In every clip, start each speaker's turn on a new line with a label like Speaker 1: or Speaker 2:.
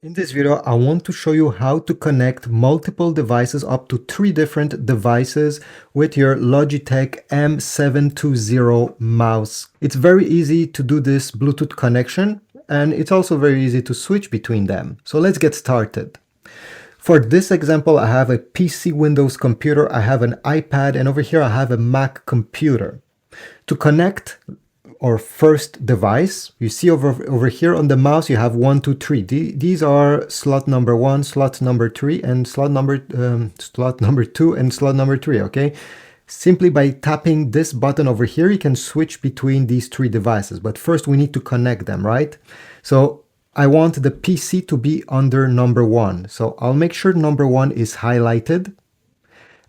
Speaker 1: In this video, I want to show you how to connect multiple devices, up to 3 different devices, with your Logitech M720 mouse. It's very easy to do this Bluetooth connection, and it's also very easy to switch between them. So let's get started. For this example, I have a PC Windows computer, I have an iPad, and over here I have a Mac computer. To connect our first device, you see over here on the mouse you have 1, 2, 3. These are slot number 1, slot number 3, and slot number 2 and slot number 3. Okay, simply by tapping this button over here you can switch between these 3 devices, but first we need to connect them, right? So I want the PC to be under number 1, so I'll make sure number 1 is highlighted.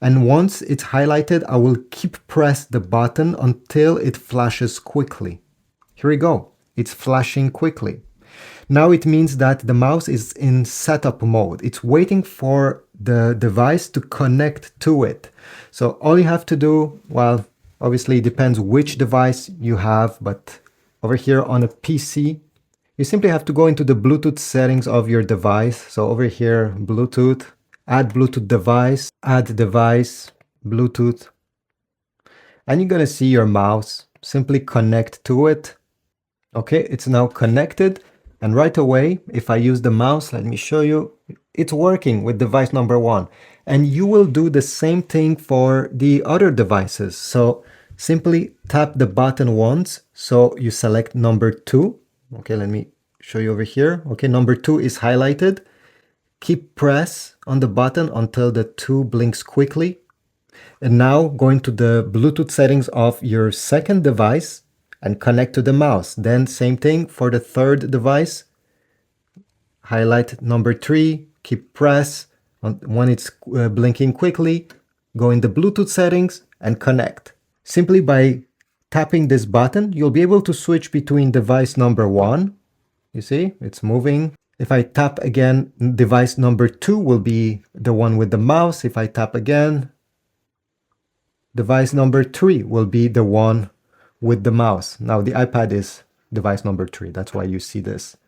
Speaker 1: And once it's highlighted, I will keep press the button until it flashes quickly. Here we go. It's flashing quickly. Now it means that the mouse is in setup mode. It's waiting for the device to connect to it. So all you have to do, well, obviously it depends which device you have, but over here on a PC, you simply have to go into the Bluetooth settings of your device. So over here, Bluetooth. Add Bluetooth device, add device, Bluetooth, and you're going to see your mouse. Simply connect to it. Okay, it's now connected, and right away, if I use the mouse, let me show you, it's working with device number 1. And you will do the same thing for the other devices. So simply tap the button once, so you select number 2. Okay, let me show you over here. Okay, number 2 is highlighted. Keep press on the button until the 2 blinks quickly. And now go into the Bluetooth settings of your second device and connect to the mouse. Then same thing for the third device. Highlight number 3, keep press. When it's blinking quickly, go in the Bluetooth settings and connect. Simply by tapping this button, you'll be able to switch between device number 1. You see, it's moving. If I tap again, device number 2 will be the one with the mouse. If I tap again, device number 3 will be the one with the mouse. Now the iPad is device number 3. That's why you see this.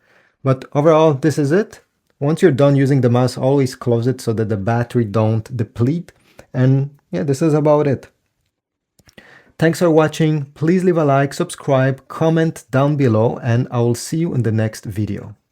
Speaker 1: But overall, this is it. Once you're done using the mouse, always close it so that the battery don't deplete. And yeah, this is about it. Thanks for watching. Please leave a like, subscribe, comment down below, and I will see you in the next video.